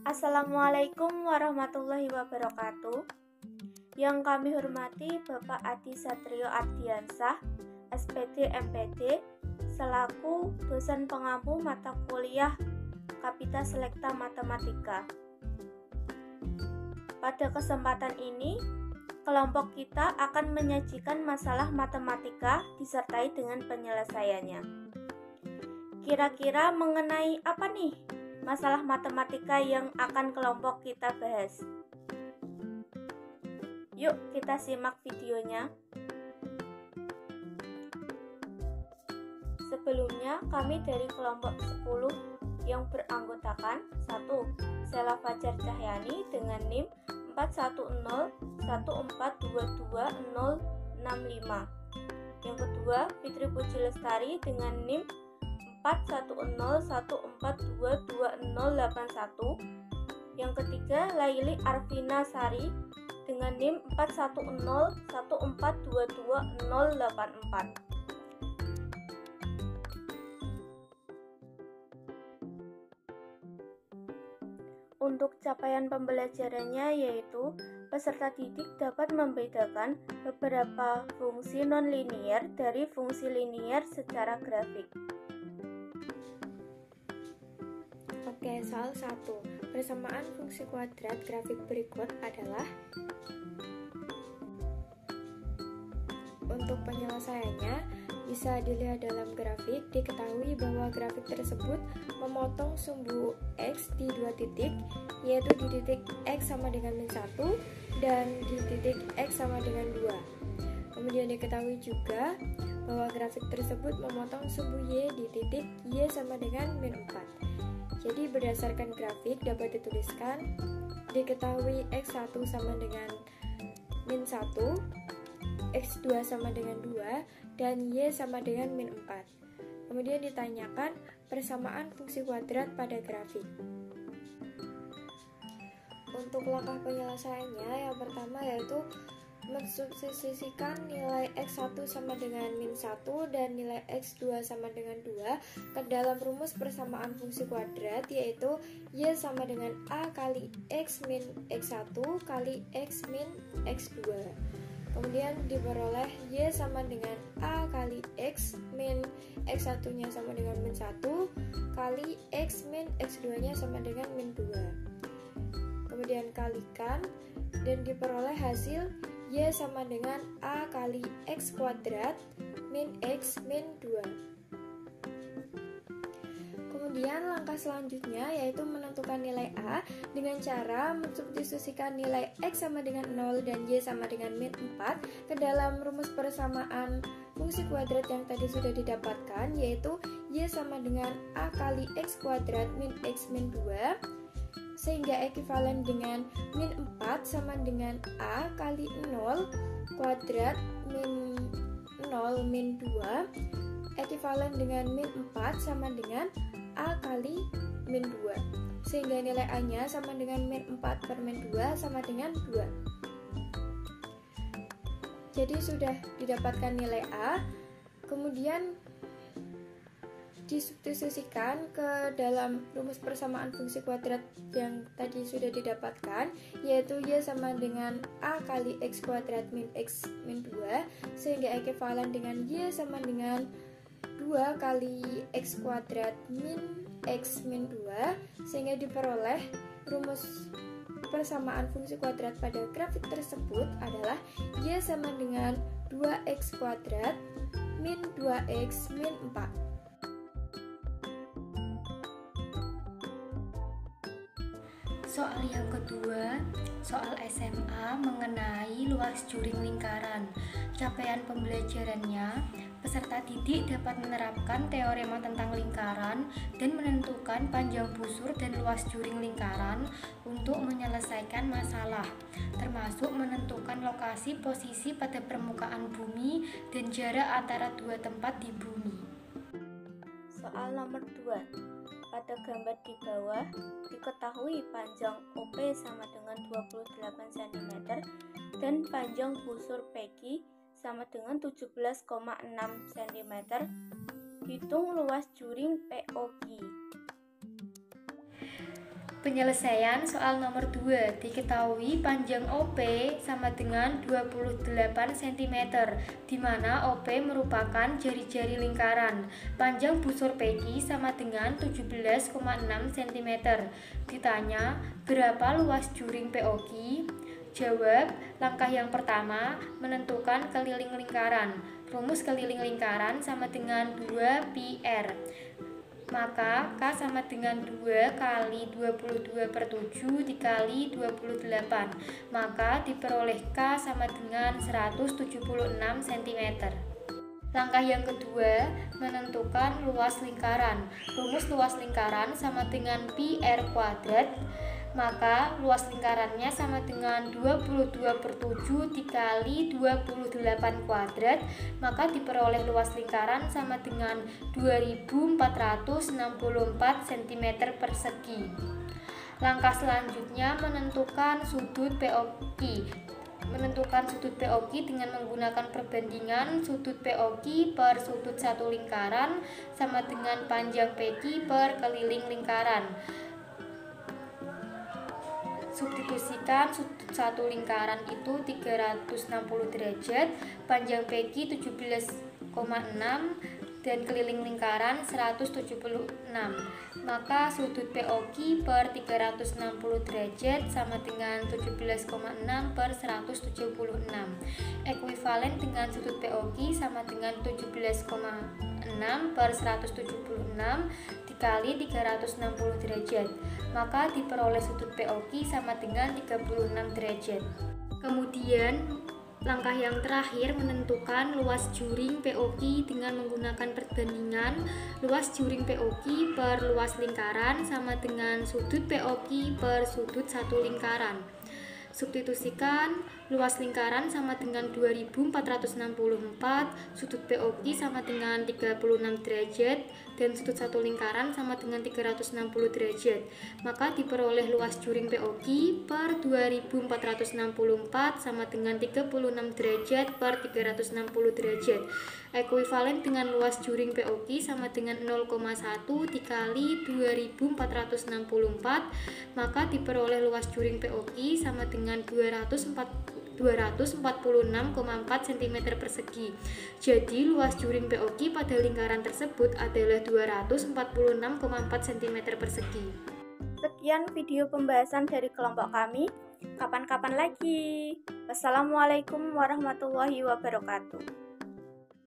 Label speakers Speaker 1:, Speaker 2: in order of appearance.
Speaker 1: Assalamualaikum warahmatullahi wabarakatuh. Yang kami hormati Bapak Adi Satrio Ardiansah, SPD MPD, selaku dosen pengampu mata kuliah Kapita Selekta Matematika. Pada kesempatan ini, kelompok kita akan menyajikan masalah matematika disertai dengan penyelesaiannya. Kira-kira mengenai apa nih masalah matematika yang akan kelompok kita bahas? Yuk kita simak videonya. Sebelumnya kami dari kelompok 10 yang beranggotakan 1. Sela Fajar Cahyani dengan NIM 41014220065. Yang kedua, Fitri Puji Lestari dengan NIM 41014222081. Yang ketiga, Laili Arvina Sari dengan NIM 41014222084. Untuk capaian pembelajarannya yaitu peserta didik dapat membedakan beberapa fungsi nonlinier dari fungsi linier secara grafik.
Speaker 2: Oke, soal 1. Persamaan fungsi kuadrat grafik berikut adalah. Untuk penyelesaiannya, bisa dilihat dalam grafik. Diketahui bahwa grafik tersebut memotong sumbu X di 2 titik, yaitu di titik X sama dengan min 1 dan di titik X sama dengan 2. Kemudian diketahui juga bahwa grafik tersebut memotong sumbu Y di titik Y sama dengan min 4. Jadi berdasarkan grafik dapat dituliskan diketahui X1 sama dengan min 1, X2 sama dengan 2, dan Y sama dengan min 4. Kemudian ditanyakan persamaan fungsi kuadrat pada grafik. Untuk langkah penyelesaiannya, yang pertama yaitu mensubstitusikan nilai X1 sama dengan min 1 dan nilai X2 sama dengan 2 ke dalam rumus persamaan fungsi kuadrat, yaitu Y sama dengan A kali X min X1 kali X min X2. Kemudian diperoleh Y sama dengan A kali X min X1 nya sama dengan min 1 kali X min X2 nya sama dengan min 2. Kemudian kalikan dan diperoleh hasil Y sama dengan A kali X kuadrat min X min 2. Kemudian langkah selanjutnya yaitu menentukan nilai A dengan cara mensubstitusikan nilai X sama dengan 0 dan Y sama dengan min 4 ke dalam rumus persamaan fungsi kuadrat yang tadi sudah didapatkan, yaitu Y sama dengan A kali X kuadrat min X min 2, sehingga ekivalen dengan min 4 sama dengan A kali 0 kuadrat min 0 min 2, ekivalen dengan min 4 sama dengan A kali min 2, sehingga nilai A nya sama dengan min 4 per min 2 sama dengan 2. Jadi sudah didapatkan nilai A, kemudian disubstitusikan ke dalam rumus persamaan fungsi kuadrat yang tadi sudah didapatkan, yaitu Y sama dengan A kali X kuadrat min X min 2, sehingga ekivalen dengan Y sama dengan 2 kali X kuadrat min X min 2, sehingga diperoleh rumus persamaan fungsi kuadrat pada grafik tersebut adalah Y sama dengan 2X kuadrat min 2X min 4.
Speaker 3: Soal yang kedua, soal SMA mengenai luas juring lingkaran. Capaian pembelajarannya, peserta didik dapat menerapkan teorema tentang lingkaran dan menentukan panjang busur dan luas juring lingkaran untuk menyelesaikan masalah, termasuk menentukan lokasi posisi pada permukaan bumi dan jarak antara dua tempat di bumi.
Speaker 1: Soal nomor 2. Pada gambar di bawah, diketahui panjang OP sama dengan 28 cm dan panjang busur PQ sama dengan 17,6 cm. Hitung luas juring POQ.
Speaker 3: Penyelesaian soal nomor 2. Diketahui panjang OP sama dengan 28 cm, di mana OP merupakan jari-jari lingkaran. Panjang busur PQ sama dengan 17,6 cm. Ditanya, berapa luas juring POQ? Jawab, langkah yang pertama, menentukan keliling lingkaran. Rumus keliling lingkaran sama dengan 2πr. Maka K sama dengan 2 kali 22/7 dikali 28. Maka diperoleh K sama dengan 176 cm. Langkah yang kedua, menentukan luas lingkaran. Rumus luas lingkaran sama dengan pi r kuadrat. Maka luas lingkarannya sama dengan 22/7 dikali 28 kuadrat. Maka diperoleh luas lingkaran sama dengan 2464 cm persegi. Langkah selanjutnya menentukan sudut POQ. Menentukan sudut POQ dengan menggunakan perbandingan sudut POQ per sudut satu lingkaran sama dengan panjang PQ per keliling lingkaran. Substitusikan sudut satu lingkaran itu 360 derajat, panjang PQ 17,6 dan keliling lingkaran 176. Maka sudut POQ per 360 derajat sama dengan 17,6 per 176. Ekuivalen dengan sudut POQ sama dengan 17,6 per 176 dikali 360 derajat. Maka diperoleh sudut POQ sama dengan 36 derajat. Kemudian langkah yang terakhir menentukan luas juring POQ dengan menggunakan perbandingan luas juring POQ per luas lingkaran sama dengan sudut POQ per sudut satu lingkaran. Substitusikan luas lingkaran sama dengan 2464, sudut POQ sama dengan 36 derajat, dan sudut satu lingkaran sama dengan 360 derajat. Maka diperoleh luas juring POQ per 2464 sama dengan 36 derajat per 360 derajat. Ekuivalen dengan luas juring POQ sama dengan 0,1 dikali 2464, maka diperoleh luas juring POQ sama dengan 246,4 cm persegi. Jadi luas juring POQ pada lingkaran tersebut adalah 246,4 cm persegi.
Speaker 1: Sekian video pembahasan dari kelompok kami. Kapan-kapan lagi. Wassalamualaikum warahmatullahi wabarakatuh.